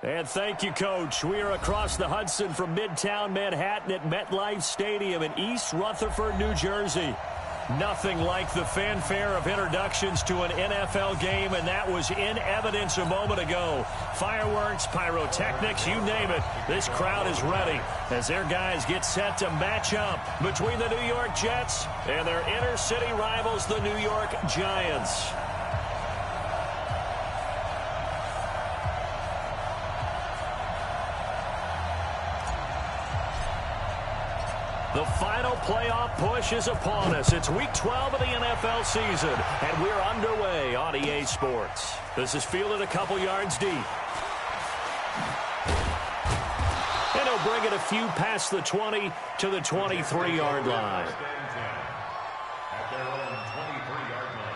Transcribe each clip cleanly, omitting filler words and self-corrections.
And thank you, Coach. We are across the Hudson from Midtown Manhattan at MetLife Stadium in East Rutherford, New Jersey. Nothing like the fanfare of introductions to an NFL game, and that was in evidence a moment ago. Fireworks, pyrotechnics, you name it. This crowd is ready as their guys get set to match up between the New York Jets and their inner-city rivals, the New York Giants. The final playoff push is upon us. It's Week 12 of the NFL season, and we're underway on EA Sports. This is fielded a couple yards deep. And he'll bring it a few past the 20 to the 23-yard line. At their own 23-yard line.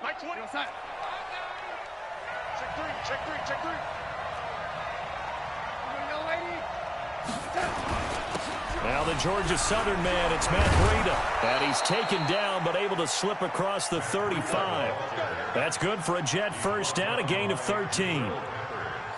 Like 20. Check three. Now the Georgia Southern man, it's Matt Breida. And he's taken down but able to slip across the 35. That's good for a Jet first down, a gain of 13.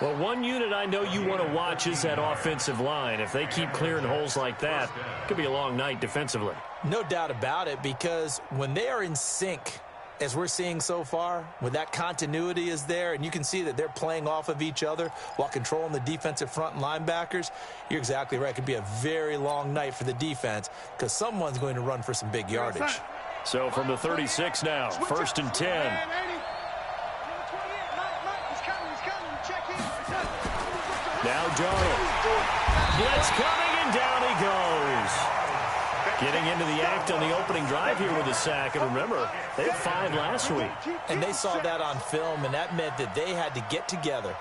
Well, one unit I know you want to watch is that offensive line. If they keep clearing holes like that, it could be a long night defensively. No doubt about it, because when they are in sync, as we're seeing so far, when that continuity is there and you can see that they're playing off of each other while controlling the defensive front and linebackers, you're exactly right. It could be a very long night for the defense because someone's going to run for some big yardage. So from the 36 now, 1st and 10. Now Darnold. Blitz coming, and down he goes. Getting into the act on the opening drive here with a sack. And remember, they had 5 last week. And they saw that on film, and that meant that they had to get together.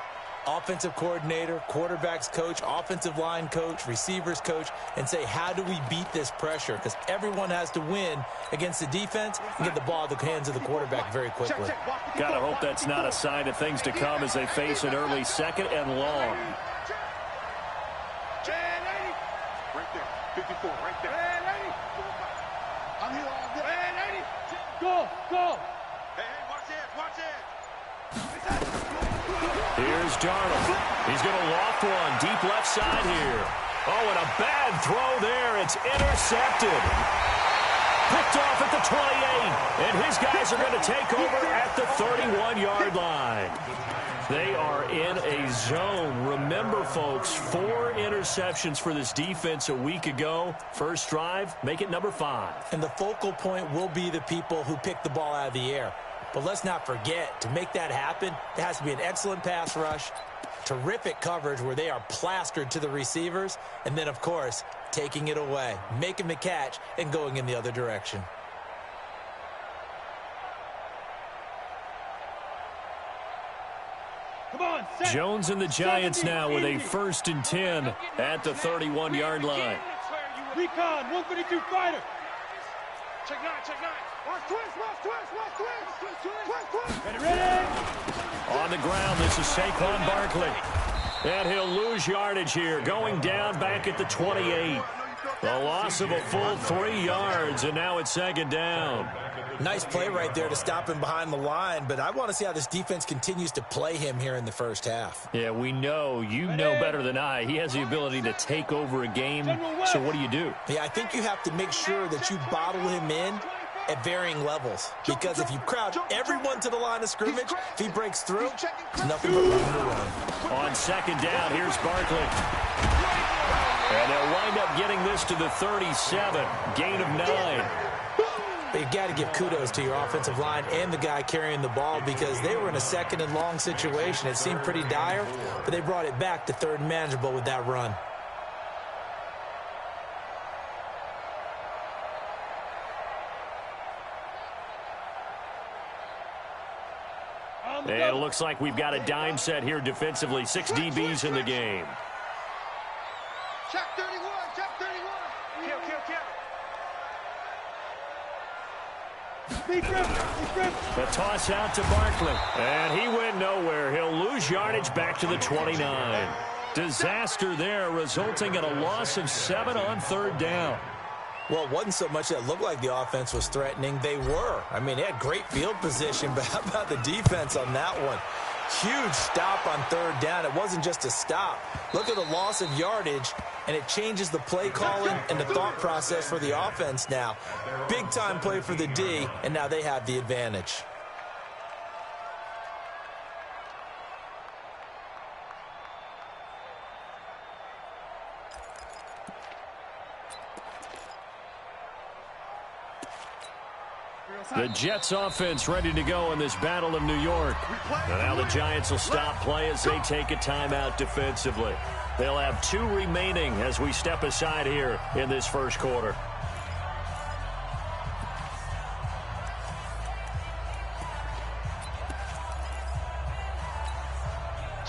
Offensive coordinator, quarterbacks coach, offensive line coach, receivers coach, and say, how do we beat this pressure? Because everyone has to win against the defense and get the ball in the hands of the quarterback very quickly. Gotta hope that's not a sign of things to come as they face an early 2nd and long. Right there. 54, right there. I'm here all day. Go. Hey, watch it. Here's Darnold. He's going to loft one deep left side here. Oh, and a bad throw there. It's intercepted. Picked off at the 28. And his guys are going to take over at the 31-yard line. They are in a zone. Remember, folks, 4 interceptions for this defense a week ago. First drive, make it number 5. And the focal point will be the people who pick the ball out of the air. But let's not forget, to make that happen, there has to be an excellent pass rush, terrific coverage where they are plastered to the receivers, and then, of course, taking it away, making the catch, and going in the other direction. Jones and the Giants now with a 1st and 10 at the 31-yard line. Recon, 152 fighter. Check 9. Watch twist. Ready. On the ground, this is Saquon Barkley. And he'll lose yardage here, going down back at the 28. The loss of a full 3 yards, and now it's 2nd down. Nice play right there to stop him behind the line, but I want to see how this defense continues to play him here in the first half. Yeah, we know. You know better than I. He has the ability to take over a game, so what do? Yeah, I think you have to make sure that you bottle him in at varying levels, because if you crowd everyone to the line of scrimmage, if he breaks through, it's nothing but room to run. On 2nd down, here's Barkley. And they'll wind up getting this to the 37. Gain of 9. You got to give kudos to your offensive line and the guy carrying the ball because they were in a second and long situation. It seemed pretty dire, but they brought it back to third and manageable with that run. And it looks like we've got a dime set here defensively. 6 DBs in the game. Check 31, check 31. Kill. The toss out to Barkley. And he went nowhere. He'll lose yardage back to the 29. Disaster there, resulting in a loss of 7 on third down. Well, it wasn't so much that it looked like the offense was threatening. They were. I mean, they had great field position, but how about the defense on that one? Huge stop on third down. It wasn't just a stop. Look at the loss of yardage, and it changes the play calling and the thought process for the offense now. Big-time play for the D, and now they have the advantage. The Jets offense ready to go in this battle of New York. And now the Giants will stop play as they take a timeout defensively. They'll have 2 remaining as we step aside here in this first quarter.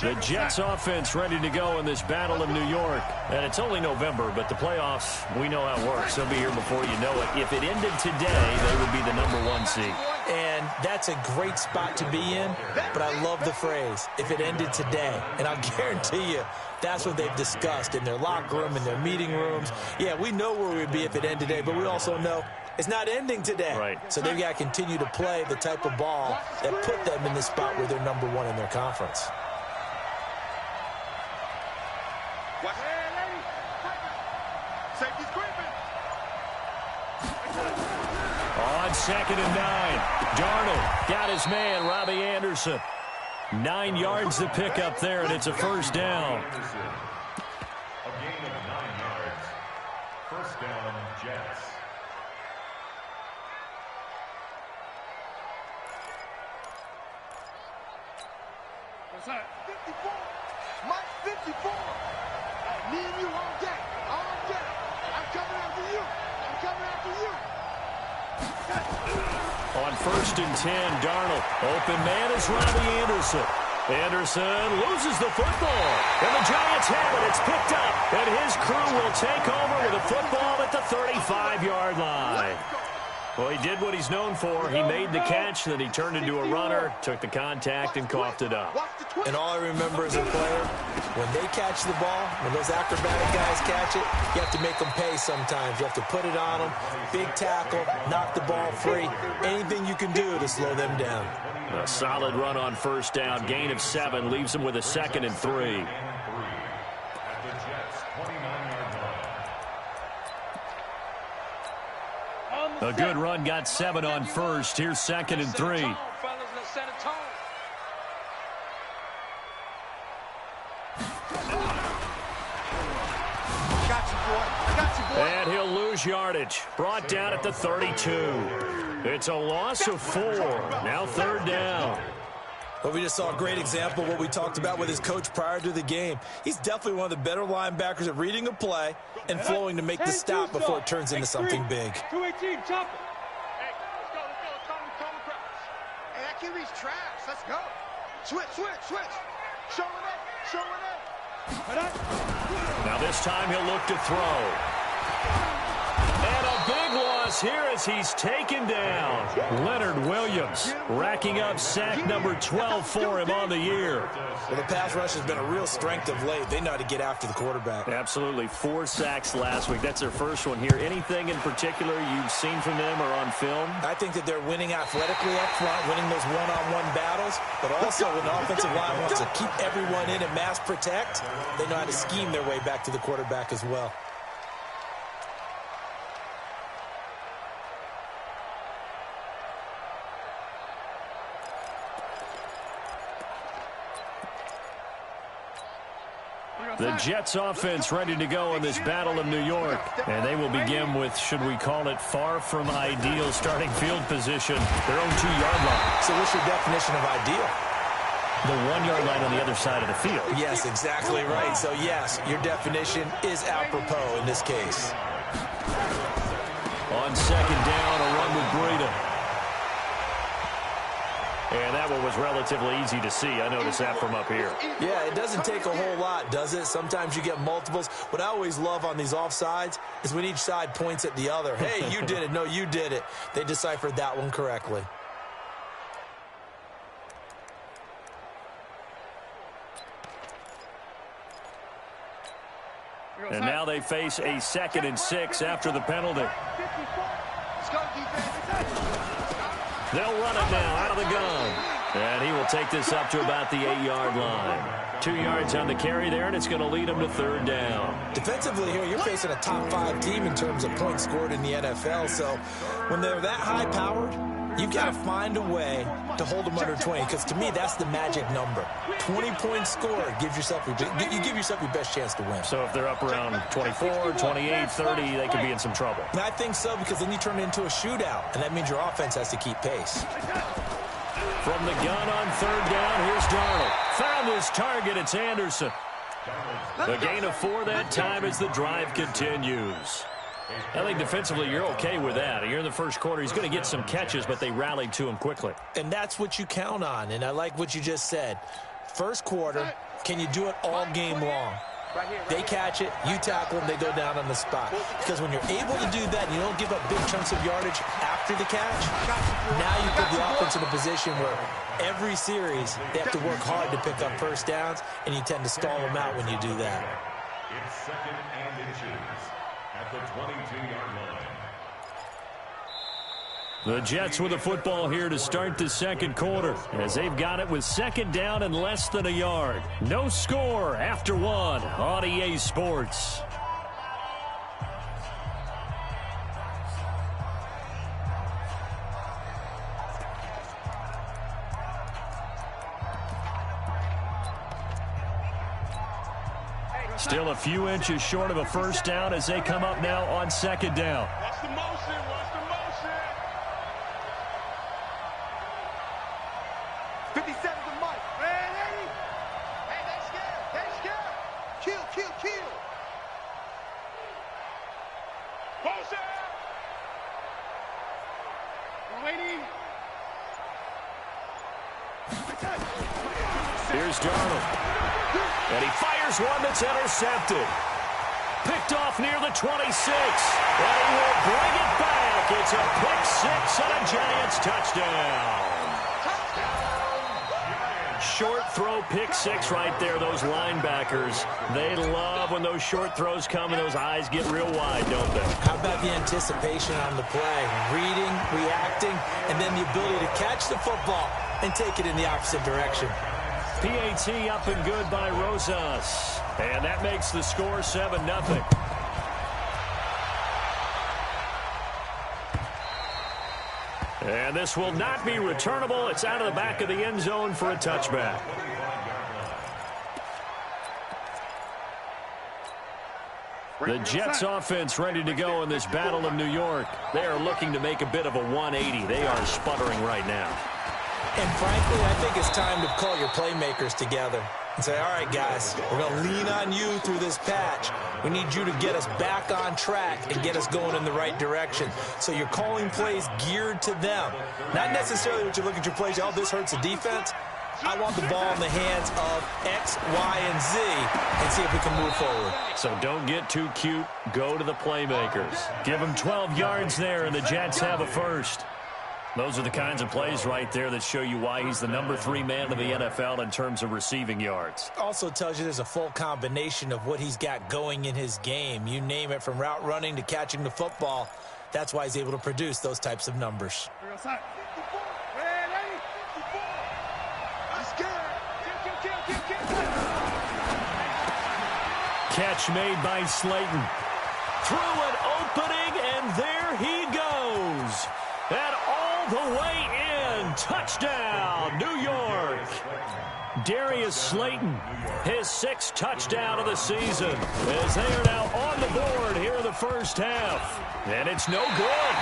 The Jets offense ready to go in this battle of New York. And it's only November, but the playoffs, we know how it works. They'll be here before you know it. If it ended today, they would be the #1 seed. And that's a great spot to be in, but I love the phrase, if it ended today. And I'll guarantee you, that's what they've discussed in their locker room, in their meeting rooms. Yeah, we know where we'd be if it ended today, but we also know it's not ending today. Right. So they've got to continue to play the type of ball that put them in the spot where they're #1 in their conference. On 2nd and 9, Darnold got his man, Robbie Anderson. 9 yards to pick up there, and it's a first down. A gain of 9 yards. First down, Jets. What's that? 54. Mike 54. Me and you all day. All day. I'm coming after you. I'm coming after you. On 1st and 10, Darnold. Open man is Robbie Anderson. Anderson loses the football. And the Giants have it. It's picked up. And his crew will take over with a football at the 35-yard line. Well, he did what he's known for. He made the catch, then he turned into a runner, took the contact, and coughed it up. And all I remember as a player, when they catch the ball, when those acrobatic guys catch it, you have to make them pay sometimes. You have to put it on them, big tackle, knock the ball free. Anything you can do to slow them down. A solid run on first down. Gain of 7 leaves him with a 2nd and 3. At the Jets' 29-yard line. A good run, got 7 on first. Here's 2nd and 3. And he'll lose yardage. Brought down at the 32. It's a loss of 4. Now 3rd down. Well, we just saw a great example of what we talked about with his coach prior to the game. He's definitely one of the better linebackers at reading a play and flowing to make the stop before it turns into something big. 218, chop it. Hey, let's go. Calm the crowd. Hey, that QB's trash. Let's go. Switch. Show it up. Now this time he'll look to throw. And a big loss here as he's taken down. Leonard Williams racking up sack number 12 for him on the year. Well, the pass rush has been a real strength of late. They know how to get after the quarterback. Absolutely. 4 sacks last week. That's their first one here. Anything in particular you've seen from them or on film? I think that they're winning athletically up front, winning those one-on-one battles, but also when the offensive line wants to keep everyone in and mass protect, they know how to scheme their way back to the quarterback as well. The Jets offense ready to go in this battle of New York. And they will begin with, should we call it, far from ideal starting field position, their own 2-yard line. So what's your definition of ideal? The 1-yard line on the other side of the field. Yes, exactly right. So, yes, your definition is apropos in this case. On second down, a run with Breida. And that one was relatively easy to see. I noticed that from up here. Yeah, it doesn't take a whole lot, does it? Sometimes you get multiples. What I always love on these offsides is when each side points at the other. Hey, you did it. No, you did it. They deciphered that one correctly. And now they face a 2nd and 6 after the penalty. They'll run it now out of the gun. And he will take this up to about the 8-yard line. 2 yards on the carry there, and it's going to lead him to 3rd down. Defensively here, you're facing a top 5 team in terms of points scored in the NFL. So when they're that high-powered, you've got to find a way to hold them under 20, because to me, that's the magic number. 20 points scored gives yourself you give yourself your best chance to win. So if they're up around 24, 28, 30, they could be in some trouble. And I think so, because then you turn it into a shootout, and that means your offense has to keep pace. From the gun on 3rd down, here's Darnold. Found his target, it's Anderson. A gain of 4 that time as the drive continues. I think defensively you're okay with that. You're in the first quarter. He's going to get some catches, but they rallied to him quickly. And that's what you count on, and I like what you just said. First quarter, can you do it all game long? They catch it, you tackle them, they go down on the spot. Because when you're able to do that and you don't give up big chunks of yardage after the catch, now you put the offense in a position where every series they have to work hard to pick up first downs, and you tend to stall them out when you do that. It's 2nd and inches at the 22-yard line. The Jets with the football here to start the 2nd quarter, as they've got it with 2nd down and less than a yard. No score after 1 on EA Sports. Still a few inches short of a first down as they come up now on 2nd down. Watch the motion. Watch the motion. 57 to Mike. Hey, they scared. They scared. Kill, kill, kill. Motion. Waiting. Here's Darnold. And he fires one that's intercepted. Picked off near the 26. And he will bring it back. It's a pick 6 and a Giants touchdown. Short throw, pick 6 right there. Those linebackers, they love when those short throws come and those eyes get real wide, don't they? How about the anticipation on the play? Reading, reacting, and then the ability to catch the football and take it in the opposite direction. PAT up and good by Rosas. And that makes the score 7-0. And this will not be returnable. It's out of the back of the end zone for a touchback. The Jets offense ready to go in this battle of New York. They are looking to make a bit of a 180. They are sputtering right now. And frankly, I think it's time to call your playmakers together and say, all right, guys, we're going to lean on you through this patch. We need you to get us back on track and get us going in the right direction. So you're calling plays geared to them. Not necessarily what you look at your plays, oh, this hurts the defense. I want the ball in the hands of X, Y, and Z and see if we can move forward. So don't get too cute. Go to the playmakers. Give them 12 yards there, and the Jets have a first. Those are the kinds of plays right there that show you why he's the number 3 man in the NFL in terms of receiving yards. Also tells you there's a full combination of what he's got going in his game. You name it, from route running to catching the football. That's why he's able to produce those types of numbers. Catch made by Slayton. Through an opening, and there he goes. And all the way in. Touchdown, New York. Darius Slayton, his 6th touchdown of the season, as they are now on the board here in the first half. And it's no good.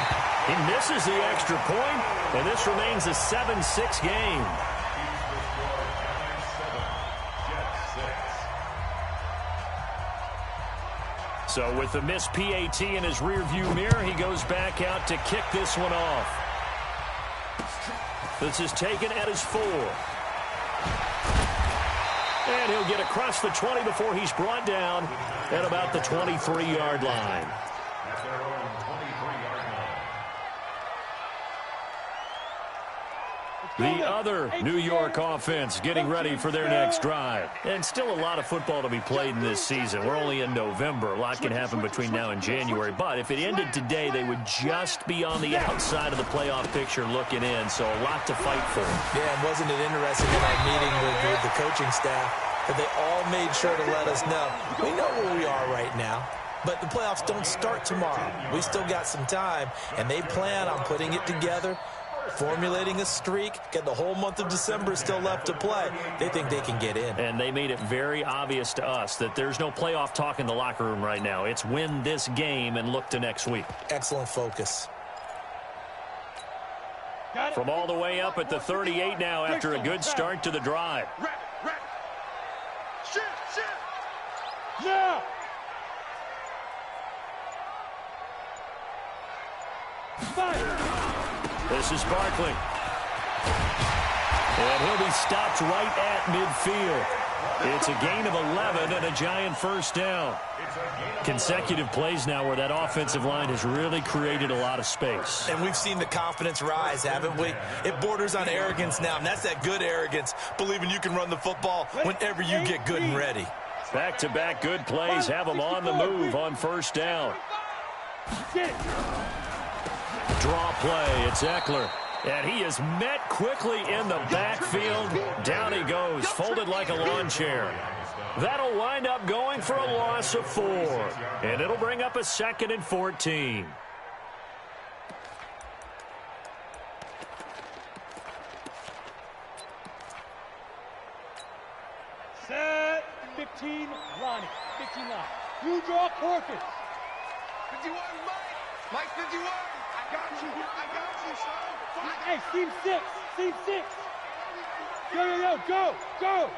He misses the extra point, and this remains a 7-6 game. So with the missed PAT in his rearview mirror, he goes back out to kick this one off. This is taken at his 4. And he'll get across the 20 before he's brought down at about the 23-yard line. The other New York offense getting ready for their next drive. And still a lot of football to be played in this season. We're only in November. A lot can happen between now and January. But if it ended today, they would just be on the outside of the playoff picture looking in. So a lot to fight for. Yeah, and wasn't it interesting in our meeting with the coaching staff that they all made sure to let us know, we know where we are right now. But the playoffs don't start tomorrow. We still got some time, and they plan on putting it together, formulating a streak, get the whole month of December still left to play. They think they can get in. And they made it very obvious to us that there's no playoff talk in the locker room right now. It's win this game and look to next week. Excellent focus. From all the way up at the 38 now after a good start to the drive. Now! This is Barkley. And he'll be stopped right at midfield. It's a gain of 11 and a Giant first down. Consecutive plays now where that offensive line has really created a lot of space. And we've seen the confidence rise, haven't we? It borders on arrogance now, and that's that good arrogance, believing you can run the football whenever you get good and ready. Back-to-back good plays have them on the move on first down. Draw play, it's Eckler. And he is met quickly in the backfield. Down he goes, folded like a lawn chair. That'll wind up going for a loss of 4. And it'll bring up a 2nd and 14. Set 15, Lonnie. 15 line. You draw Corpus. 51, Mike. Mike 51. I got you, son. Hey, team 6. Team 6. Go.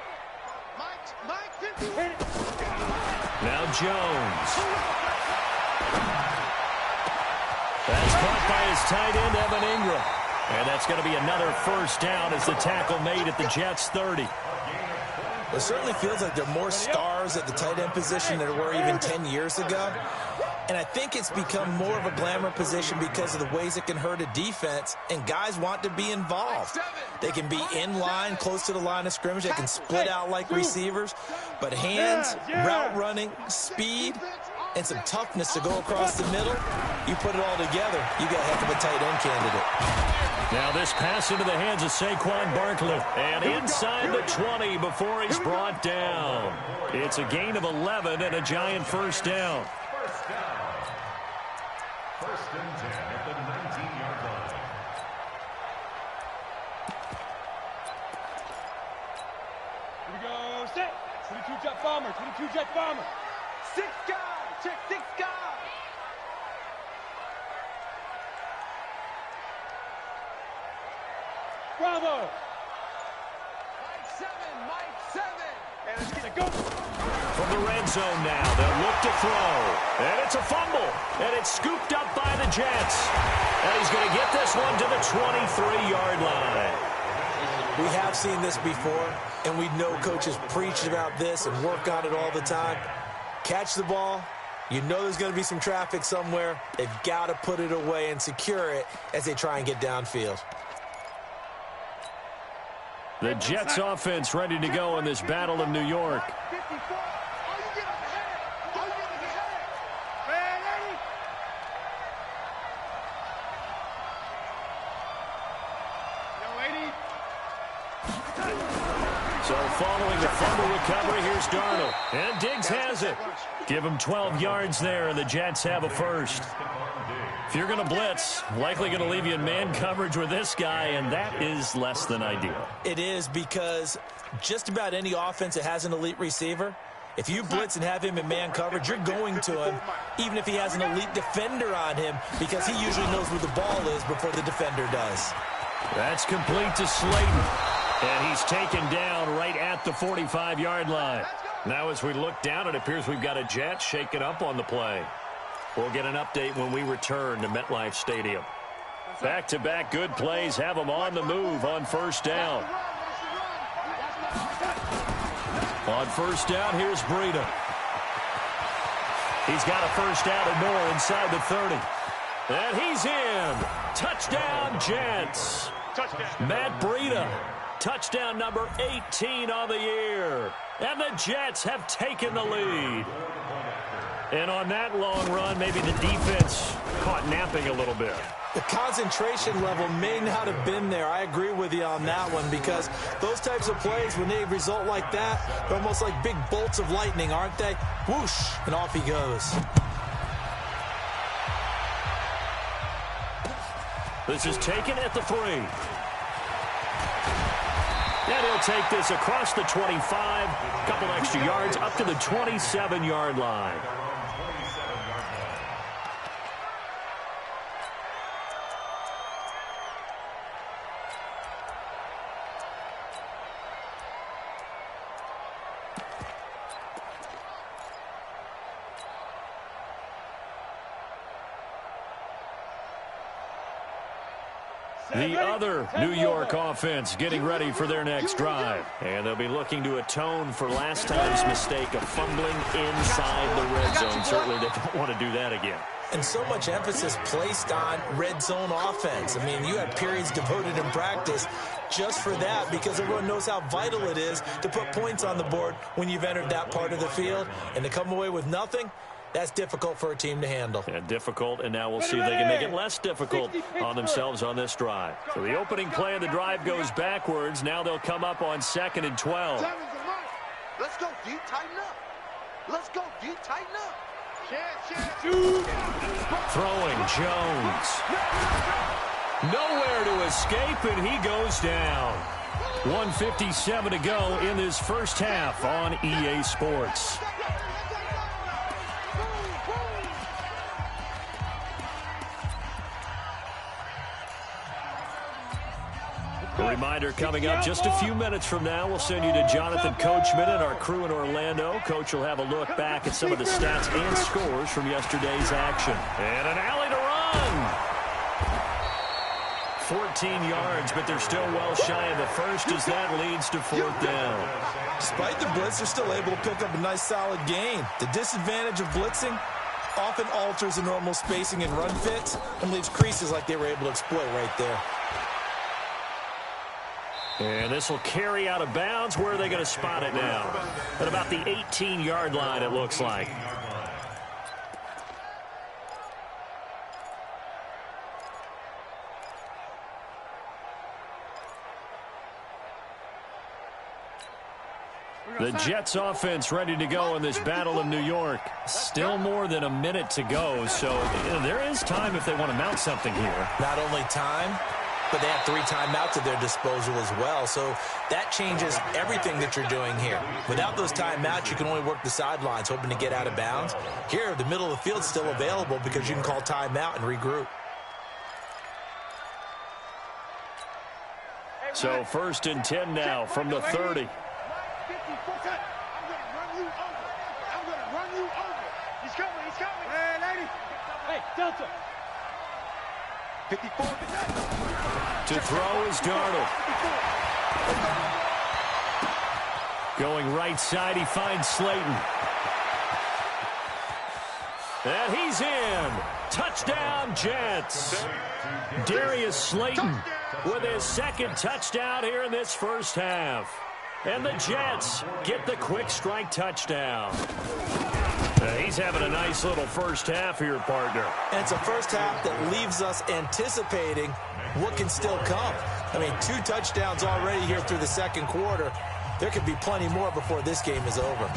Mike 50. Now Jones. That's caught by his tight end, Evan Ingram. And that's going to be another first down as the tackle made at the Jets' 30. It certainly feels like there are more stars at the tight end position than there were even 10 years ago. And I think it's become more of a glamour position because of the ways it can hurt a defense, and guys want to be involved. They can be in line, close to the line of scrimmage. They can split out like receivers. But hands, route running, speed, and some toughness to go across the middle, you put it all together, you got a heck of a tight end candidate. Now this pass into the hands of Saquon Barkley. And inside the 20 before he's brought down. It's a gain of 11 and a Giant first down. First and 10 at the 19-yard line. Here we go, set. 22 jet bomber, 22 jet bomber. 6 guys, check 6 guys. Bravo. Mike 7. And it's gonna go. From the red zone now, they'll look to throw. And it's a fumble. And it's scooped up by the Jets. And he's going to get this one to the 23-yard line. We have seen this before, and we know coaches preach about this and work on it all the time. Catch the ball. You know there's going to be some traffic somewhere. They've got to put it away and secure it as they try and get downfield. The Jets offense ready to go in this battle in New York. So following the fumble recovery, here's Darnold. And Diggs has it. Give him 12 yards there, and the Jets have a first. If you're going to blitz, likely going to leave you in man coverage with this guy, and that is less than ideal. It is, because just about any offense that has an elite receiver, if you blitz and have him in man coverage, you're going to him, even if he has an elite defender on him, because he usually knows where the ball is before the defender does. That's complete to Slayton, and he's taken down right at the 45-yard line. Now as we look down, it appears we've got a Jet shaken up on the play. We'll get an update when we return to MetLife Stadium. Back-to-back good plays have them on the move on first down. On first down, here's Breida. He's got a first down and more inside the 30. And he's in. Touchdown, Jets. Touchdown. Matt Breida. Touchdown number 18 on the year. And the Jets have taken the lead. And on that long run, maybe the defense caught napping a little bit. The concentration level may not have been there. I agree with you on that one, because those types of plays, when they result like that, they're almost like big bolts of lightning, aren't they? Whoosh, and off he goes. This is taken at the 3. And he'll take this across the 25. A couple extra yards up to the 27-yard line. The other New York offense getting ready for their next drive. And they'll be looking to atone for last time's mistake of fumbling inside the red zone. Certainly they don't want to do that again. And so much emphasis placed on red zone offense. I mean, you had periods devoted in practice just for that, because everyone knows how vital it is to put points on the board when you've entered that part of the field. And to come away with nothing, that's difficult for a team to handle. Yeah, difficult, and now we'll see if they can make it less difficult on themselves on this drive. So the opening play of the drive goes backwards. Now they'll come up on 2nd and 12. Let's go, D. Tighten up. Let's go, D. Tighten up. Throwing Jones. Nowhere to escape, and he goes down. 1:57 to go in this first half on EA Sports. A reminder coming up just a few minutes from now, we'll send you to Jonathan Coachman and our crew in Orlando. Coach will have a look back at some of the stats and scores from yesterday's action. And an alley to run. 14 yards, but they're still well shy of the first as that leads to 4th down. Despite the blitz, they're still able to pick up a nice solid gain. The disadvantage of blitzing often alters the normal spacing and run fits and leaves creases like they were able to exploit right there. And this will carry out of bounds. Where are they going to spot it now? At about the 18-yard line, it looks like. The Jets offense ready to go in this Battle of New York. Still more than a minute to go, so there is time if they want to mount something here. Not only time, but they have 3 timeouts at their disposal as well, so that changes everything that you're doing here. Without those timeouts, you can only work the sidelines, hoping to get out of bounds. Here, the middle of the field's still available because you can call timeout and regroup. So 1st and 10 now from the 30. I'm gonna run you over. He's coming. Hey, lady. Hey, Delta. 54. To throw is Darnold. Going right side, he finds Slayton. And he's in. Touchdown, Jets. Darius Slayton with his 2nd touchdown here in this first half. And the Jets get the quick strike touchdown. He's having a nice little first half here, partner. And it's a first half that leaves us anticipating what can still come. I mean, 2 touchdowns already here through the 2nd quarter. there could be plenty more before this game is over.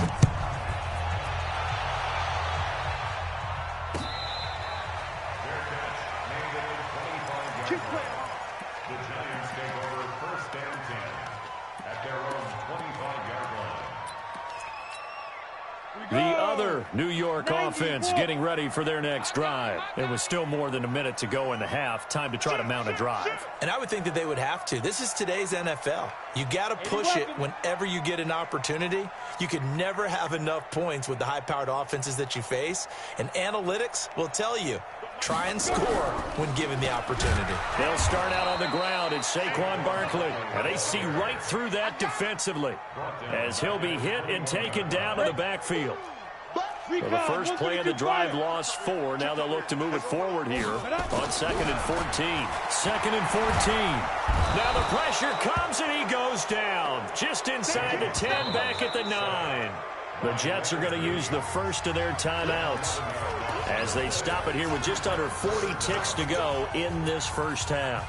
The Giants take over first down 10 at their own 25-yard line. The other New York offense getting ready for their next drive. It was still more than a minute to go in the half. Time to try to mount a drive. And I would think that they would have to. This is today's NFL. You got to push it whenever you get an opportunity. You can never have enough points with the high-powered offenses that you face. And analytics will tell you, try and score when given the opportunity. They'll start out on the ground. It's Saquon Barkley. And they see right through that defensively as he'll be hit and taken down to the backfield. So the first play of the drive lost 4. Now they'll look to move it forward here on 2nd and 14. 2nd and 14. Now the pressure comes and he goes down. Just inside the 10, back at the 9. The Jets are going to use the first of their timeouts as they stop it here with just under 40 ticks to go in this first half.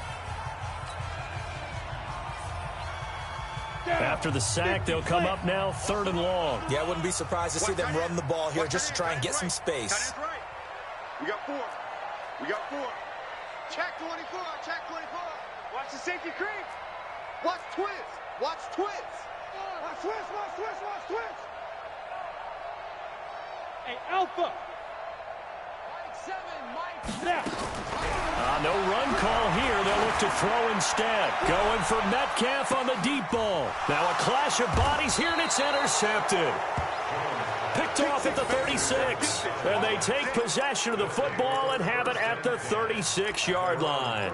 After the sack, they'll come up now 3rd and long. Yeah, I wouldn't be surprised to see them run the ball here just to try and get some space. We got 4. We got 4. Check 24. Check 24. Watch the safety creep. Watch twist. Watch twist. Watch twist. Watch twist. Watch twist. Hey, Alpha. Mike 7. Mike. Now. No run call here. They'll look to throw instead. Going for Metcalf on the deep ball. Now a clash of bodies here, and it's intercepted. Picked off at the 36. And they take possession of the football and have it at the 36-yard line.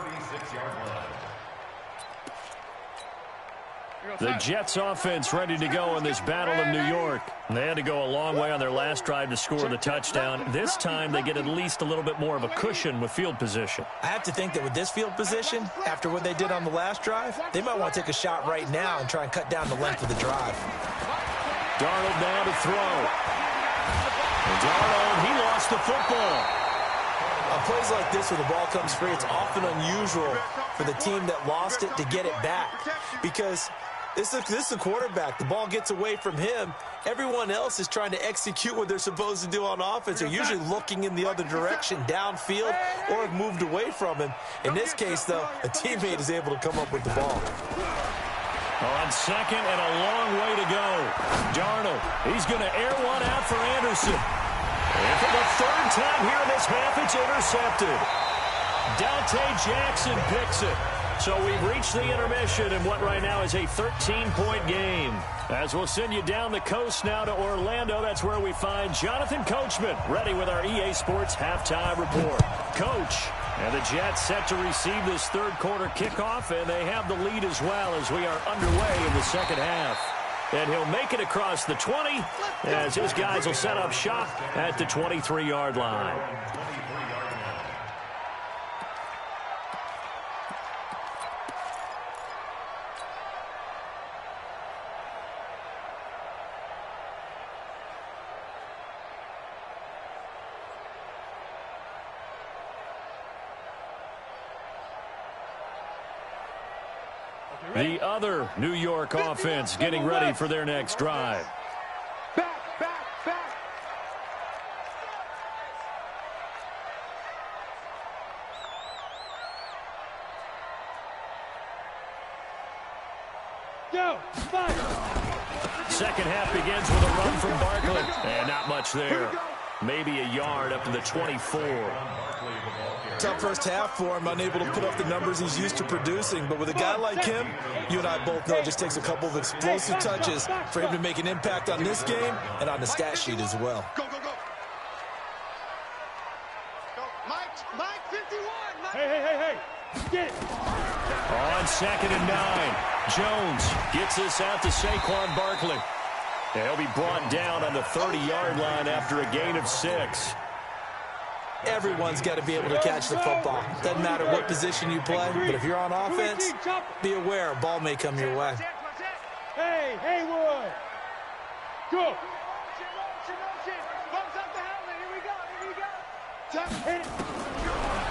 The Jets offense ready to go in this battle in New York. They had to go a long way on their last drive to score the touchdown. This time they get at least a little bit more of a cushion with field position. I have to think that with this field position, after what they did on the last drive, they might want to take a shot right now and try and cut down the length of the drive. Darnold now to throw. And Darnold, he lost the football. On plays like this where the ball comes free, it's often unusual for the team that lost it to get it back because this is a quarterback. The ball gets away from him. Everyone else is trying to execute what they're supposed to do on offense. They're usually looking in the other direction, downfield, or have moved away from him. In this case, though, a teammate is able to come up with the ball. On 2nd and a long way to go. Darnold, he's going to air one out for Anderson. And for the 3rd time here in this half, it's intercepted. Dante Jackson picks it. So we've reached the intermission in what right now is a 13-point game. As we'll send you down the coast now to Orlando, that's where we find Jonathan Coachman, ready with our EA Sports halftime report. Coach, and the Jets set to receive this 3rd quarter kickoff, and they have the lead as well as we are underway in the 2nd half. And he'll make it across the 20 as his guys will set up shop at the 23-yard line. The other New York offense getting ready for their next drive. Back, back, back. Go, fire. Second half begins with a run from Barkley. And not much there. Maybe a yard up to the 24. Tough first half for him, unable to put up the numbers he's used to producing. But with a guy like him, you and I both know it just takes a couple of explosive touches for him to make an impact on this game and on the stat sheet as well. Go, go, go. Go. Mike 51. Mike. Hey. Get it. On 2nd and 9, Jones gets this out to Saquon Barkley. And he'll be brought down on the 30-yard line after a gain of 6. Everyone's got to be able to catch the football. Doesn't matter what position you play, but if you're on offense, be aware a ball may come your way. Hey, Haywood. Go.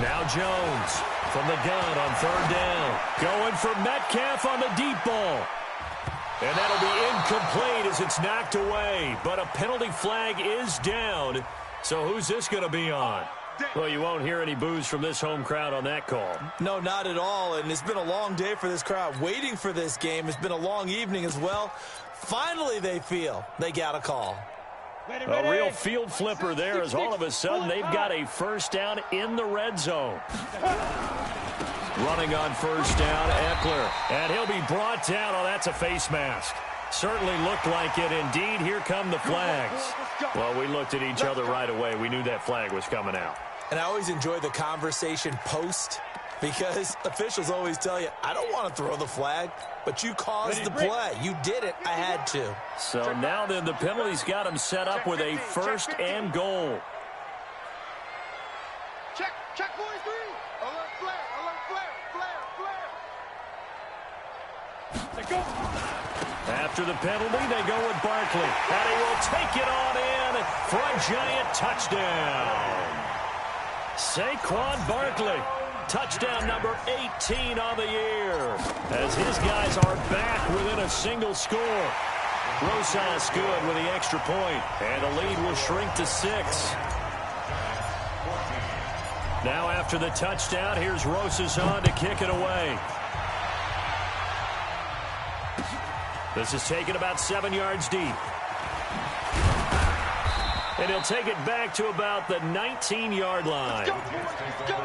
Now Jones from the gun on 3rd down. Going for Metcalf on the deep ball. And that'll be incomplete as it's knocked away. But a penalty flag is down. So who's this going to be on? Well, you won't hear any boos from this home crowd on that call. No, not at all. And it's been a long day for this crowd waiting for this game. It's been a long evening as well. Finally, they feel they got a call. A real field flipper there as all of a sudden they've got a first down in the red zone. Running on first down, Eckler. And he'll be brought down. Oh, that's a face mask. Certainly looked like it. Indeed, here come the flags. Well, we looked at each other right away. We knew that flag was coming out. And I always enjoy the conversation post because officials always tell you, I don't want to throw the flag, but you caused the play. You did it. I had to. So now then the penalty's got him set up with a first and goal. Check, boys, 3. Alert, flare. Let's go. After the penalty, they go with Barkley. And he will take it on in for a giant touchdown. Saquon Barkley, touchdown number 18 on the year. As his guys are back within a single score. Rosas good with the extra point. And the lead will shrink to 6. Now after the touchdown, here's Rosas on to kick it away. This is taken about 7 yards deep. And he'll take it back to about the 19-yard line. Let's go.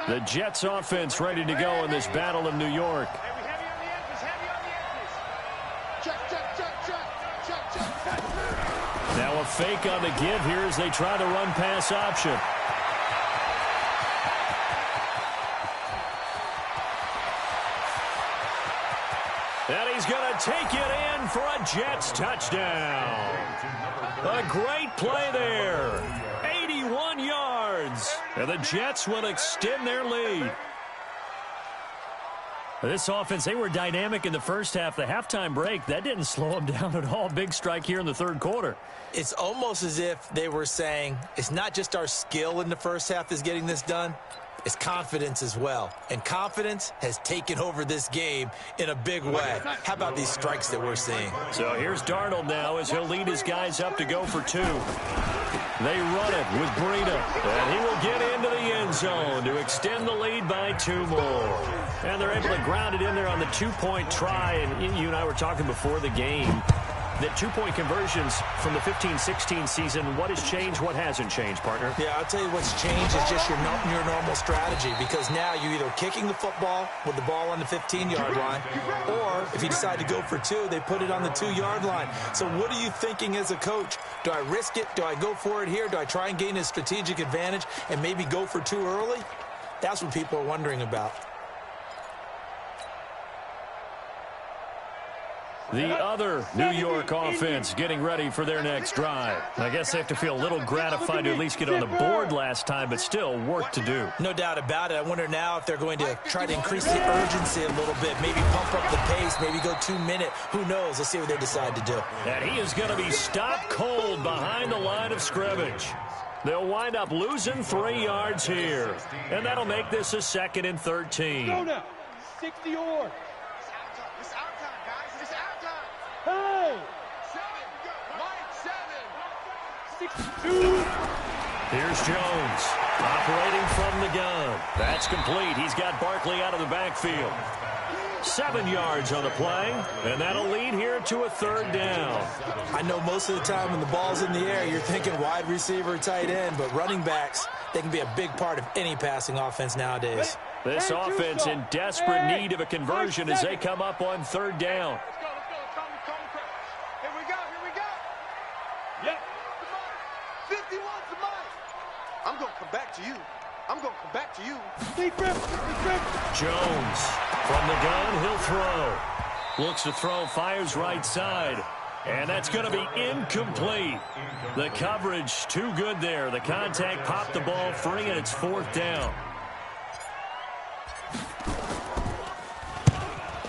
The Jets offense ready to go in this battle of New York. Heavy on the edges. Check. Now a fake on the give here as they try the run-pass option. And he's going to take it in for a Jets touchdown. A great play there. 81 yards. And the Jets will extend their lead. This offense, they were dynamic in the first half. The halftime break, that didn't slow them down at all. Big strike here in the third quarter. It's almost as if they were saying, it's not just our skill in the first half that's getting this done. It's confidence as well. And confidence has taken over this game in a big way. How about these strikes that we're seeing? So here's Darnold now as he'll lead his guys up to go for 2. They run it with Breida. And he will get into the end zone to extend the lead by 2 more. And they're able to ground it in there on the 2-point try. And you and I were talking before the game. The 2-point conversions from the 15-16 season, what has changed, what hasn't changed, partner? Yeah, I'll tell you what's changed is just your normal strategy, because now you're either kicking the football with the ball on the 15-yard line, or if you decide to go for 2, they put it on the 2-yard line. So what are you thinking as a coach? Do I risk it? Do I go for it here? Do I try and gain a strategic advantage and maybe go for 2 early? That's what people are wondering about. The other New York offense getting ready for their next drive. I guess they have to feel a little gratified to at least get on the board last time, but still work to do. No doubt about it. I wonder now if they're going to try to increase the urgency a little bit, maybe pump up the pace, maybe go 2-minute. Who knows? Let's see what they decide to do. And he is going to be stopped cold behind the line of scrimmage. They'll wind up losing 3 yards here. And that'll make this a 2nd and 13. Go now. 60 yards. It's our time, guys. It's our time. Hey! 7. 62. Here's Jones operating from the gun. That's complete. He's got Barkley out of the backfield. 7 yards on the play, and that'll lead here to a 3rd down. I know most of the time when the ball's in the air, you're thinking wide receiver, tight end, but running backs, they can be a big part of any passing offense nowadays. This offense in desperate need of a conversion as they come up on 3rd down. Let's go. Here we go. Yep. 51's the mark. I'm going to come back to you. Deep grip. Jones from the gun, he'll throw. Looks to throw, fires right side. And that's going to be incomplete. The coverage too good there. The contact popped the ball free, and it's 4th down.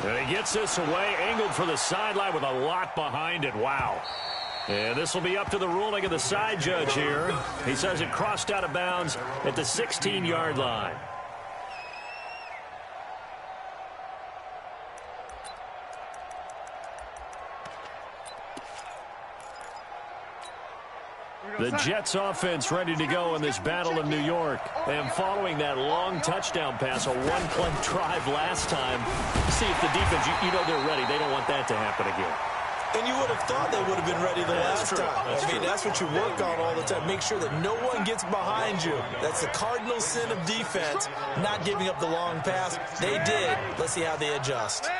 And he gets this away, angled for the sideline with a lot behind it. Wow. And this will be up to the ruling of the side judge here. He says it crossed out of bounds at the 16-yard line. The Jets offense ready to go in this battle in New York. And following that long touchdown pass, a one-play drive last time, see if the defense, you know they're ready. They don't want that to happen again. And you would have thought they would have been ready the last time. I mean, that's what you work on all the time. Make sure that no one gets behind you. That's the cardinal sin of defense, not giving up the long pass. They did. Let's see how they adjust. Check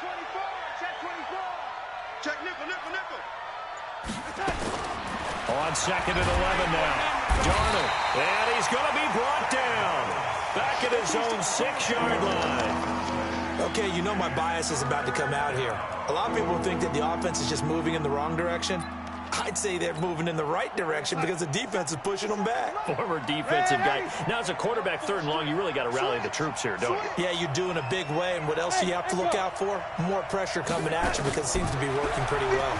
24. Check 24. Check nickel. On 2nd and 11 now. Darnold. And he's going to be brought down. Back at his own 6-yard line. Okay, you know my bias is about to come out here. A lot of people think that the offense is just moving in the wrong direction. I'd say they're moving in the right direction because the defense is pushing them back. Former defensive guy. Now, as a quarterback 3rd and long, you really got to rally the troops here, don't you? Yeah, you do in a big way. And what else do you have to look out for? More pressure coming at you because it seems to be working pretty well.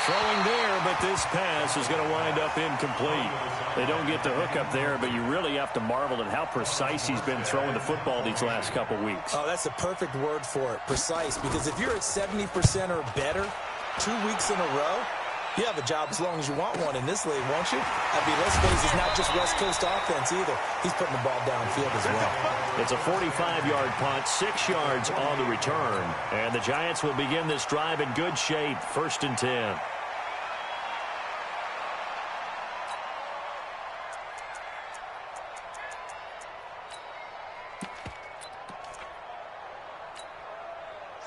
Throwing there, but this pass is going to wind up incomplete. They don't get the hook up there, but you really have to marvel at how precise he's been throwing the football these last couple weeks. Oh, that's the perfect word for it, precise. Because if you're at 70% or better 2 weeks in a row, you have a job as long as you want one in this league, won't you? I mean, let's face it, it's not just West Coast offense either. He's putting the ball downfield as well. It's a 45-yard punt, 6 yards on the return. And the Giants will begin this drive in good shape, 1st and 10.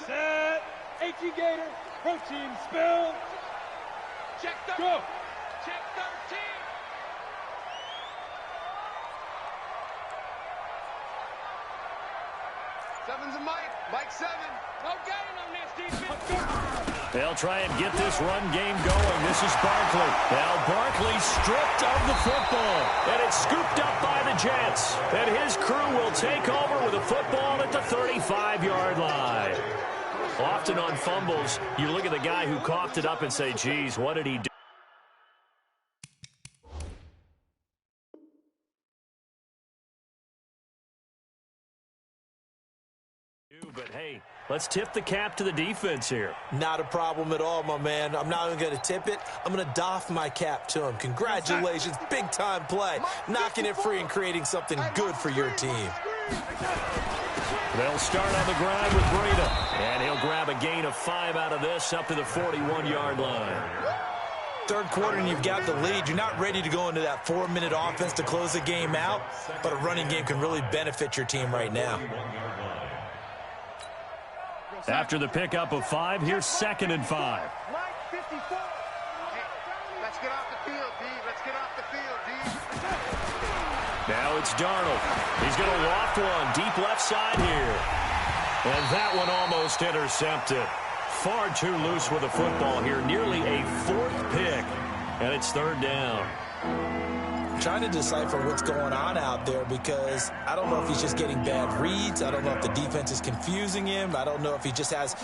Set. 18 Gator. Protein spill. Check 13. Go. Check 13. Seven's a Mike. Mike 7. No gain on this defense. They'll try and get this run game going. This is Barkley. Now Barkley stripped of the football. And it's scooped up by the Jets. And his crew will take over with a football at the 35-yard line. Often on fumbles, you look at the guy who coughed it up and say, geez, what did he do? But hey, let's tip the cap to the defense here. Not a problem at all, my man. I'm not even going to tip it. I'm going to doff my cap to him. Congratulations. Big-time play. Knocking it free and creating something good for your team. They'll start on the ground with Breida. And he'll grab a gain of 5 out of this up to the 41-yard line. 3rd quarter and you've got the lead. You're not ready to go into that 4-minute offense to close the game out, but a running game can really benefit your team right now. After the pickup of 5, here's 2nd and 5. Mike 54. Hey, let's get off the field, D. Let's get off the field, D. Now it's Darnold. He's going to loft one deep left side here. And that one almost intercepted. Far too loose with the football here. Nearly a 4th pick. And it's 3rd down. I'm trying to decipher what's going on out there because I don't know if he's just getting bad reads. I don't know if the defense is confusing him. I don't know if he just has,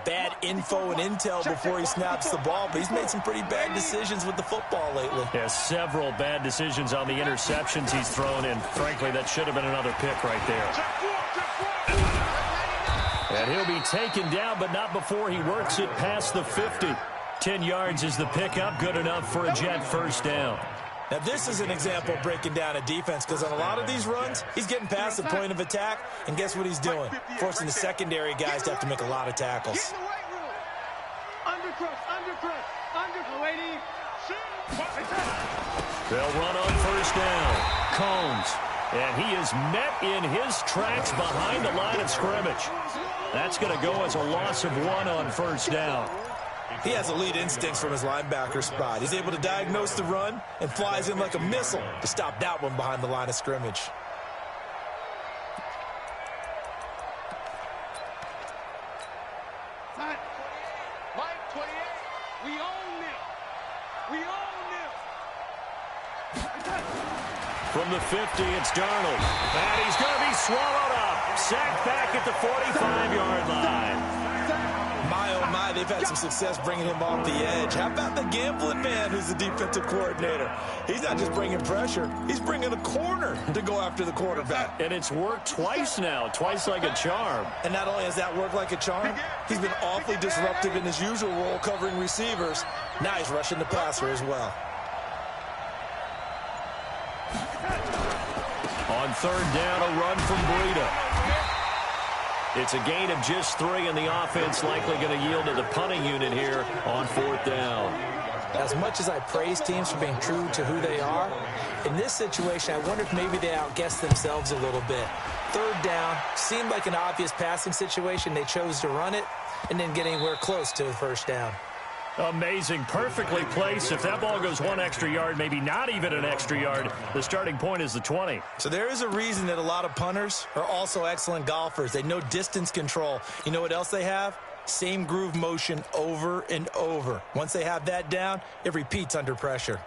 bad info and intel before he snaps the ball. But he's made some pretty bad decisions with the football lately. Yeah, several bad decisions on the interceptions he's thrown, and frankly, that should have been another pick right there. And he'll be taken down, but not before he works it past the 50. 10 yards is the pickup, good enough for a Jet 1st down. Now, this is an example of breaking down a defense because on a lot of these runs, he's getting past the point of attack, and guess what he's doing? Forcing the secondary guys to have to make a lot of tackles. They'll run on 1st down. Combs. And he is met in his tracks behind the line of scrimmage. That's going to go as a loss of 1 on 1st down. He has elite instincts from his linebacker spot. He's able to diagnose the run and flies in like a missile to stop that one behind the line of scrimmage. Mike 28. We own them. We own them. From the 50, it's Darnold. And he's going to be swallowed up. Sacked back at the 45-yard line. My, oh my, they've had some success bringing him off the edge. How about the gambling man who's the defensive coordinator? He's not just bringing pressure. He's bringing a corner to go after the quarterback. And it's worked twice now, twice like a charm. And not only has that worked like a charm, he's been awfully disruptive in his usual role covering receivers. Now he's rushing the passer as well. On third down, a run from Breida. It's a gain of just 3, and the offense likely going to yield to the punting unit here on fourth down. As much as I praise teams for being true to who they are, in this situation, I wonder if maybe they outguessed themselves a little bit. Third down seemed like an obvious passing situation. They chose to run it and didn't get anywhere close to the first down. Amazing, perfectly placed. If that ball goes 1 extra yard, maybe not even an extra yard, the starting point is the 20. So there is a reason that a lot of punters are also excellent golfers. They know distance control. You know what else they have? Same groove motion over and over. Once they have that down, it repeats under pressure.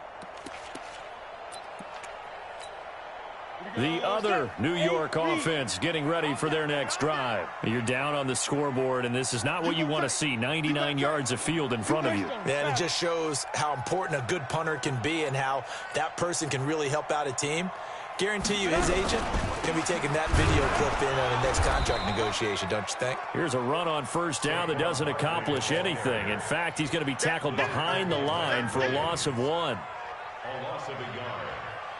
The other New York offense getting ready for their next drive. You're down on the scoreboard, and this is not what you want to see, 99 yards of field in front of you. Yeah, and it just shows how important a good punter can be and how that person can really help out a team. Guarantee you his agent can be taking that video clip in on the next contract negotiation, don't you think? Here's a run on first down that doesn't accomplish anything. In fact, he's going to be tackled behind the line for a loss of 1. A loss of a yard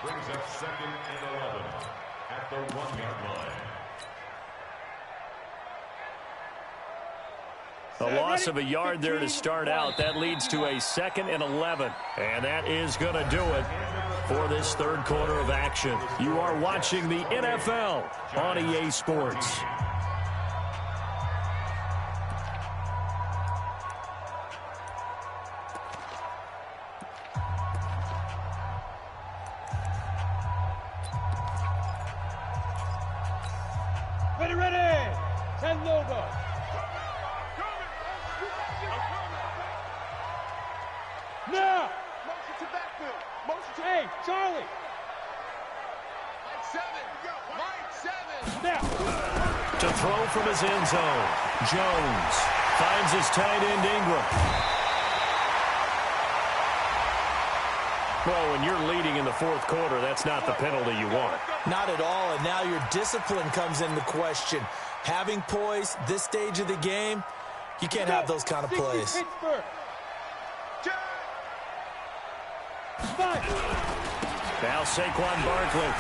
brings up 2nd and 11 at the 1-yard line. A loss of a yard there to start out. That leads to a 2nd and 11. And that is going to do it for this third quarter of action. You are watching the NFL on EA Sports. Ready. 10 logo. Now. Motion to backfield. Motion to... Hey, Charlie. Mike 7. Now. To throw from his end zone, Jones finds his tight end Ingram. Well, when you're leading in the fourth quarter, that's not the penalty you want. Not at all, and now your discipline comes into question. Having poise this stage of the game, you can't have those kind of plays. Now Saquon Barkley.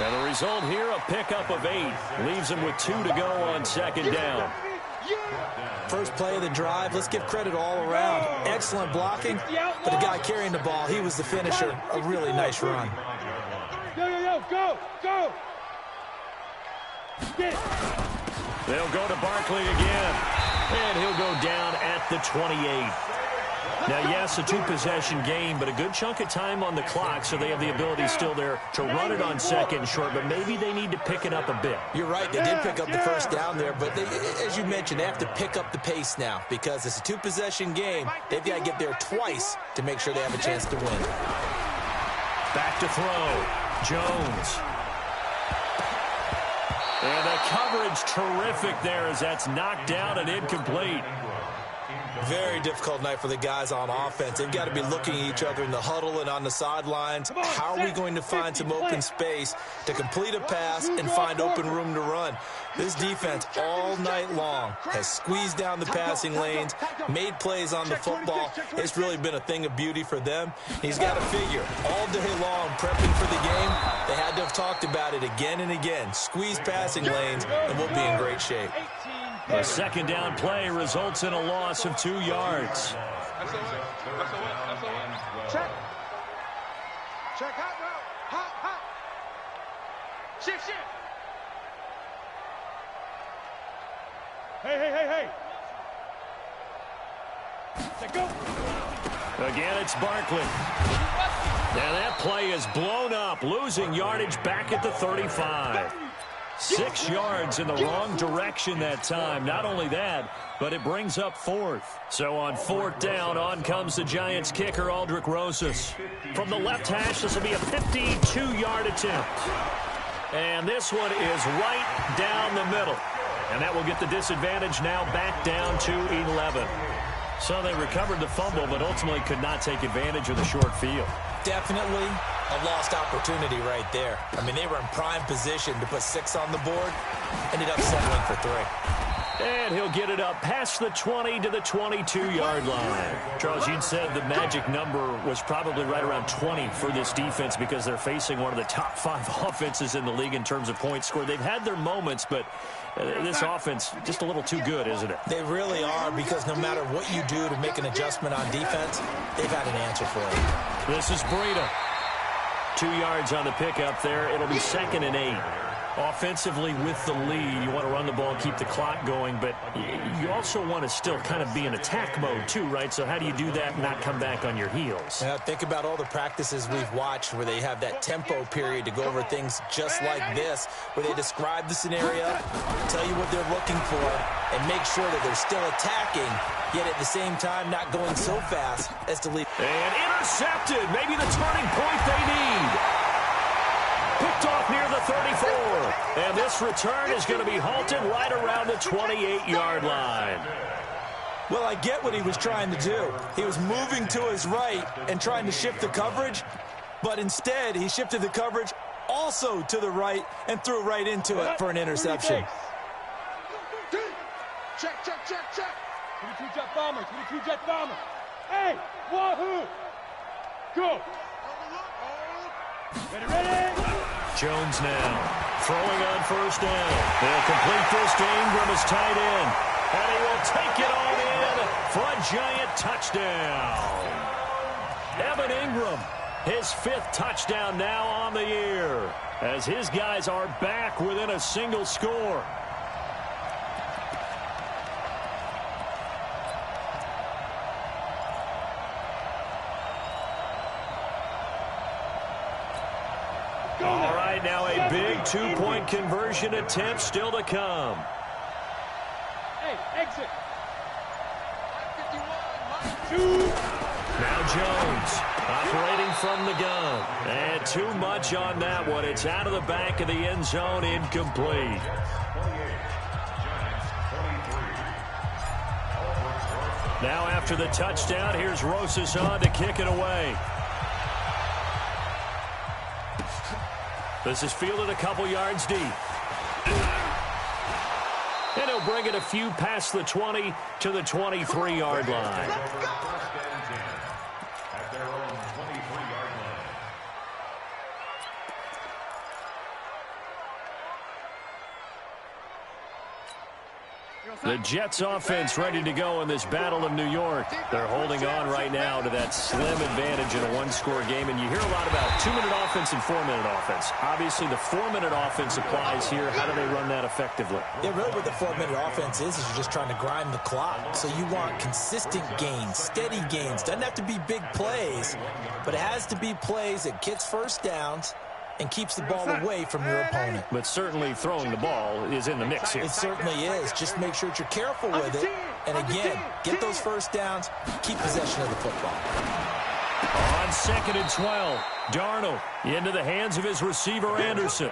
And the result here, a pickup of 8. Leaves him with 2 to go on second down. First play of the drive, let's give credit all around. Excellent blocking, but the guy carrying the ball, he was the finisher. A really nice run. Yo, go. They'll go to Barkley again. And he'll go down at the 28. Now, yes, a 2-possession game, but a good chunk of time on the clock, so they have the ability still there to run it on second and short, but maybe they need to pick it up a bit. You're right, they did pick up the first down there, but they, as you mentioned, they have to pick up the pace now because it's a 2-possession game. They've got to get there twice to make sure they have a chance to win. Back to throw. Jones. And the coverage terrific there as that's knocked down and incomplete. Very difficult night for the guys on offense. They've got to be looking at each other in the huddle and on the sidelines. How are we going to find some open space to complete a pass and find open room to run? This defense all night long has squeezed down the passing lanes, made plays on the football. It's really been a thing of beauty for them. He's got to figure all day long prepping for the game. They had to have talked about it again and again. Squeeze passing lanes and we'll be in great shape. A second down play results in a loss of 2 yards. Check. Hot route. Hot. Shift. Hey. Let go. Again, it's Barkley. Now that play is blown up, losing yardage back at the 35. 6 yards in the wrong direction that time. Not only that, but it brings up 4th. So on 4th down, on comes the Giants kicker, Aldrick Rosas. From the left hash, this will be a 52-yard attempt. And this one is right down the middle. And that will get the disadvantage now back down to 11. So they recovered the fumble, but ultimately could not take advantage of the short field. Definitely a lost opportunity right there. I mean, they were in prime position to put 6 on the board. Ended up settling for 3. And he'll get it up past the 20 to the 22-yard line. Charles, you'd said the magic number was probably right around 20 for this defense because they're facing one of the top 5 offenses in the league in terms of points scored. They've had their moments, but this offense just a little too good, isn't it? They really are, because no matter what you do to make an adjustment on defense, they've had an answer for it. This is Breida. 2 yards on the pickup there. It'll be 2nd and 8. Offensively with the lead, you want to run the ball and keep the clock going, but you also want to still kind of be in attack mode too, right? So how do you do that and not come back on your heels? Yeah, think about all the practices we've watched where they have that tempo period to go over things just like this, where they describe the scenario, tell you what they're looking for, and make sure that they're still attacking, yet at the same time not going so fast as to lead. And intercepted, maybe the turning point they need. Picked off near the 34. And this return is going to be halted right around the 28-yard line. Well, I get what he was trying to do. He was moving to his right and trying to shift the coverage, but instead he shifted the coverage also to the right and threw right into it for an interception. Check, check, check, check. 22 jet bomber, 22 jet bomber. Hey, wahoo! Go. Ready? Jones now throwing on 1st down. They'll complete this to Ingram as tight end. And he will take it on in for a Giant touchdown. Evan Ingram, his 5th touchdown now on the year, as his guys are back within a single score. All right, now a big 2-point conversion attempt still to come. Hey, exit. 2. Now Jones operating from the gun. And too much on that one. It's out of the back of the end zone, incomplete. Now after the touchdown, here's Rosas on to kick it away. This is fielded a couple yards deep. And he'll bring it a few past the 20 to the 23-yard line. At their own 23-yard line. The Jets offense ready to go in this battle of New York. They're holding on right now to that slim advantage in a 1-score game. And you hear a lot about 2-minute offense and 4-minute offense. Obviously, the 4-minute offense applies here. How do they run that effectively? Yeah, really what the 4-minute offense is you're just trying to grind the clock. So you want consistent gains, steady gains. Doesn't have to be big plays, but it has to be plays that gets 1st downs and keeps the ball away from your opponent. But certainly throwing the ball is in the mix here. It certainly is. Just make sure that you're careful with it. And again, get those 1st downs, keep possession of the football. On 2nd and 12, Darnold into the hands of his receiver, Anderson.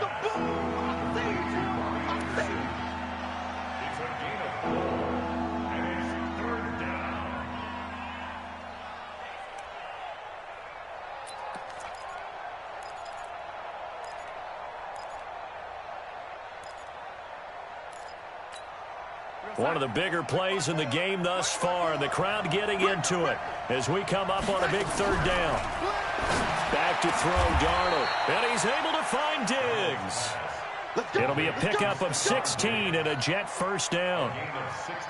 One of the bigger plays in the game thus far, and the crowd getting into it as we come up on a big 3rd down. Back to throw, Darnold, and he's able to find Diggs. It'll be a pickup of 16 and a Jet 1st down.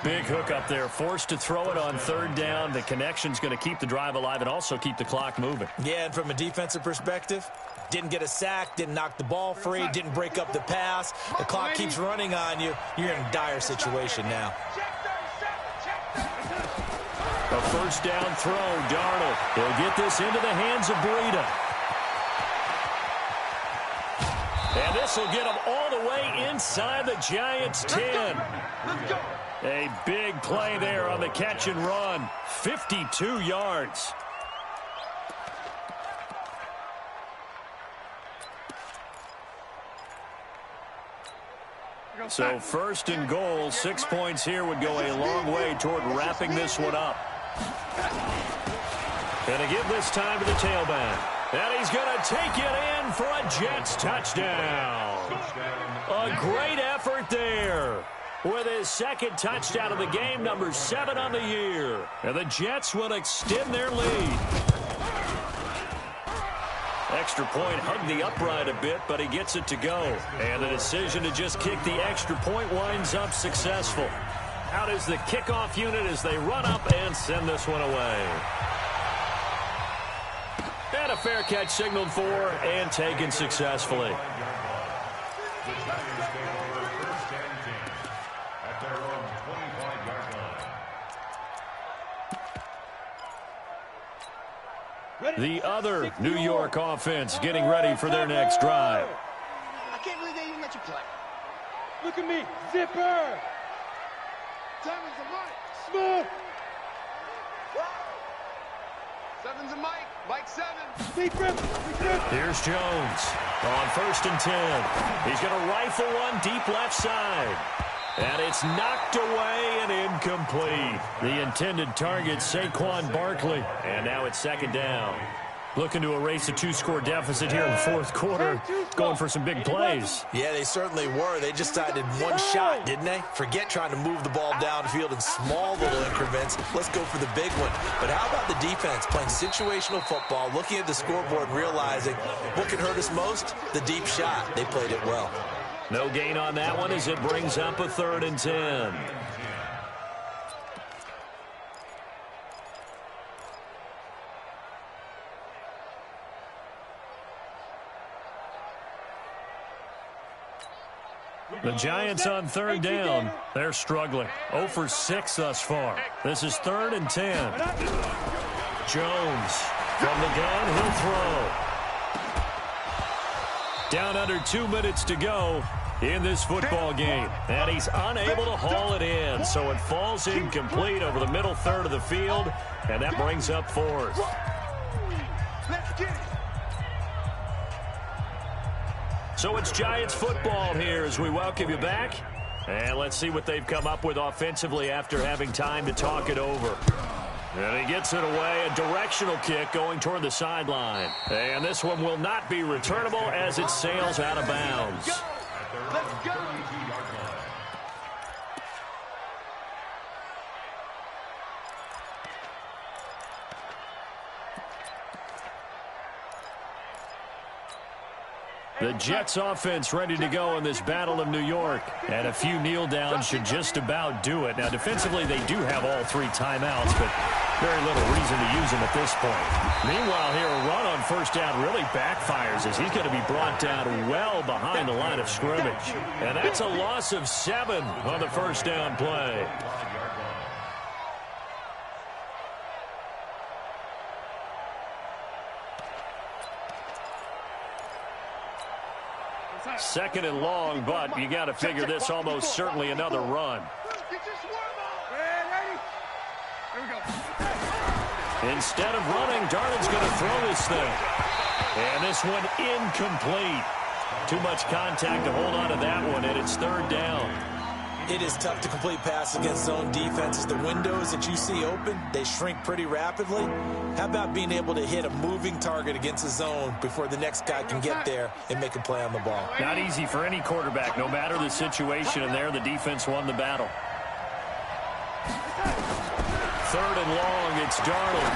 Big hook up there, forced to throw it on 3rd down. The connection's going to keep the drive alive and also keep the clock moving. Yeah, and from a defensive perspective, didn't get a sack, didn't knock the ball free, didn't break up the pass. The clock keeps running on you. You're in a dire situation now. A 1st down throw, Darnold. He'll get this into the hands of Breida. And this will get them all the way inside the Giants' 10. A big play there on the catch and run. 52 yards. So first and goal, 6 points here would go a long way toward wrapping this one up. Going to give this time to the tailback. And he's going to take it in for a Jets touchdown. A great effort there. With his second touchdown of the game, number 7 on the year. And the Jets will extend their lead. Extra point hugged the upright a bit, but he gets it to go. And the decision to just kick the extra point winds up successful. Out is the kickoff unit as they run up and send this one away. And a fair catch signaled for and taken successfully. The other New York offense getting ready for their next drive. I can't believe they even let you play. Look at me. Zipper. Seven's a Mike. Smooth. Seven's a Mike. Mike 7. Big rip. Here's Jones on 1st and 10. He's going to rifle one deep left side. And it's knocked away and incomplete. The intended target, Saquon Barkley. And now it's 2nd down. Looking to erase a 2-score deficit here in the 4th quarter. Going for some big plays. Yeah, they certainly were. They just decided one shot, didn't they? Forget trying to move the ball downfield in small little increments. Let's go for the big one. But how about the defense playing situational football, looking at the scoreboard and realizing what can hurt us most? The deep shot. They played it well. No gain on that one as it brings up a 3rd and 10. The Giants on 3rd down. They're struggling. 0 for 6 thus far. This is 3rd and 10. Jones from the gun. He'll throw. Down under 2 minutes to go in this football game. And he's unable to haul it in. So it falls incomplete over the middle third of the field. And that brings up 4th. Let's get it. So it's Giants football here as we welcome you back. And let's see what they've come up with offensively after having time to talk it over. And he gets it away, a directional kick going toward the sideline. And this one will not be returnable as it sails out of bounds. Let's go. The Jets offense ready to go in this Battle of New York. And a few kneel downs should just about do it. Now, defensively, they do have all 3 timeouts, but very little reason to use them at this point. Meanwhile, here, a run on 1st down really backfires as he's going to be brought down well behind the line of scrimmage. And that's a loss of 7 on the 1st down play. Second and long, but you got to figure this almost certainly another run. Instead of running, Darnold's going to throw this thing. And this one incomplete. Too much contact to hold on to that one, and it's 3rd down. It is tough to complete passes against zone defenses. The windows that you see open, they shrink pretty rapidly. How about being able to hit a moving target against a zone before the next guy can get there and make a play on the ball? Not easy for any quarterback, no matter the situation, and there the defense won the battle. 3rd and long, it's Darnold.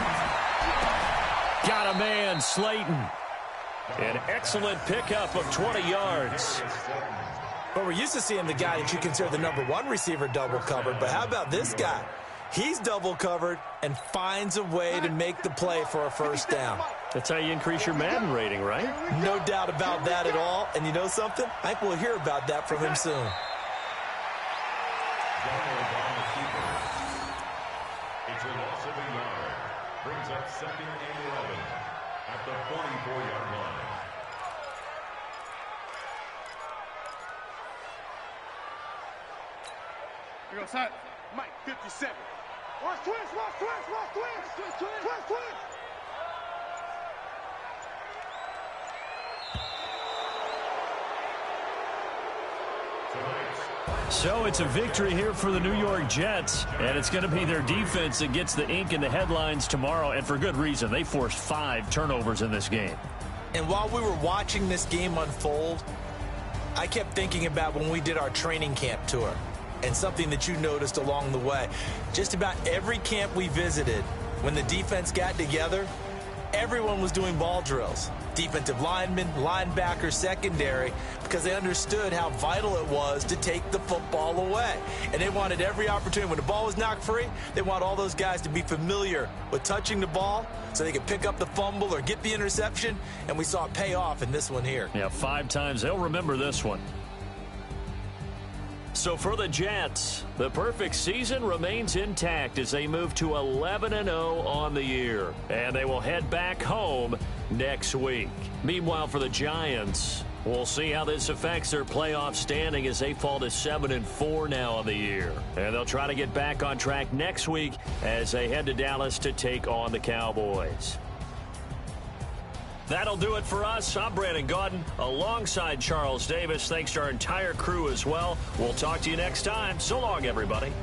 Got a man, Slayton. An excellent pickup of 20 yards. But we're used to seeing the guy that you consider the #1 receiver double covered. But how about this guy? He's double covered and finds a way to make the play for a 1st down. That's how you increase your Madden rating, right? No doubt about that at all. And you know something? I think we'll hear about that from him soon. It's a loss of a yard. Brings up 2nd and 11 at the 44-yard line. go, side. Mike, 57. Watch twist, watch twist, watch twist. Twist, twist. So it's a victory here for the New York Jets, and it's going to be their defense that gets the ink in the headlines tomorrow, and for good reason. They forced 5 turnovers in this game. And while we were watching this game unfold, I kept thinking about when we did our training camp tour and something that you noticed along the way. Just about every camp we visited, when the defense got together, everyone was doing ball drills. Defensive linemen, linebackers, secondary, because they understood how vital it was to take the football away. And they wanted every opportunity. When the ball was knocked free, they want all those guys to be familiar with touching the ball so they could pick up the fumble or get the interception. And we saw it pay off in this one here. Yeah, 5 times. They'll remember this one. So for the Jets, the perfect season remains intact as they move to 11-0 on the year. And they will head back home next week. Meanwhile, for the Giants, we'll see how this affects their playoff standing as they fall to 7-4 now on the year. And they'll try to get back on track next week as they head to Dallas to take on the Cowboys. That'll do it for us. I'm Brandon Gaudin alongside Charles Davis. Thanks to our entire crew as well. We'll talk to you next time. So long, everybody.